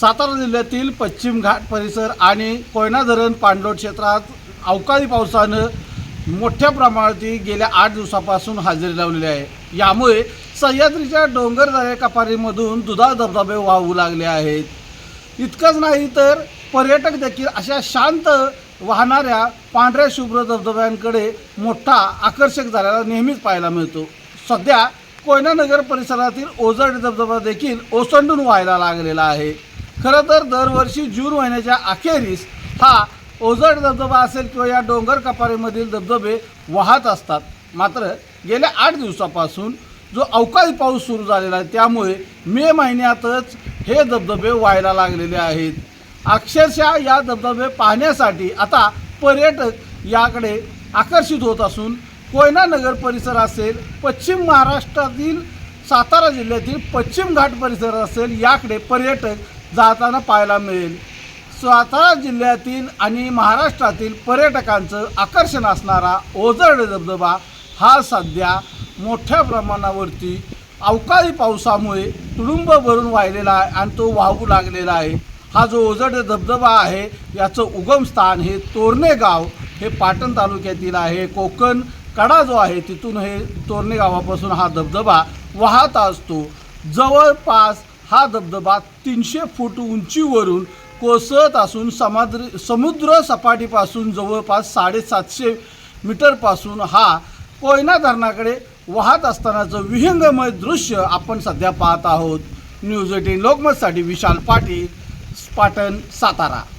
सातारा जिल्ह्यातील पश्चिम घाट परिसर आणि कोयना धरण पाणलोट क्षेत्रात अवकाळी पावसानं मोठ्या प्रमाणात गेल्या 8 दिवसापासून हजेरी लावलेली आहे। यामुळे सह्याद्रीच्या डोंगरदऱ्या कपारीमधून दुधाळ धबधबे वाहू लागले आहेत। इतकंच नाही तर पर्यटक देखील अशा शांत वाहणाऱ्या पांढऱ्या शुभ्र धबधब्यांकडे मोठा आकर्षक झालेला नेहमीच पाहायला मिळतो। सध्या कोयना नगर परिसरातील ओझरडे धबधबा देखील ओसंडून व्हायला लागलेला आहे। खरं तर दरवर्षी जून महिन्याच्या अखेरीस हा ओझरडे धबधबा असेल किंवा या डोंगर कपारीमधील धबधबे वाहत असतात। मात्र गेल्या 8 दिवसापासून जो अवकाळी पाऊस सुरू झालेला आहे त्यामुळे मे महिन्यातच हे धबधबे व्हायला लागलेले आहेत। अक्षरशः या धबधबे पाहण्यासाठी आता पर्यटक याकडे आकर्षित होत असून कोयना नगर परिसर असेल, पश्चिम महाराष्ट्रातील सातारा जिल्ह्यातील पश्चिम घाट परिसर असेल, याकडे पर्यटक जाताना पाहायला मिळेल। सातारा जिल्ह्यातील आणि महाराष्ट्रातील पर्यटकांचं आकर्षण असणारा ओझरडे धबधबा हा सध्या मोठ्या प्रमाणावरती अवकाळी पावसामुळे तुडुंब भरून वाहिलेला आहे आणि तो वाहू लागलेला आहे। हा जो ओझरडे धबधबा आहे याचं उगमस्थान हे तोरणे गाव हे पाटण तालुक्यातील आहे। कोकण कडा जो आहे तिथून हे तोरणे गावापासून हा धबधबा वाहत असतो। जवळपास हा धबधबा 300 फूट उंचीवरून कोसळत असून समुद्र सपाटीपासून जवळपास 750 मीटरपासून हा कोयना धरणाकडे वाहत असतानाचं विहंगमय दृश्य आपण सध्या पाहत आहोत। न्यूज 18 लोकमतसाठी विशाल पाटील, पाटण, सातारा।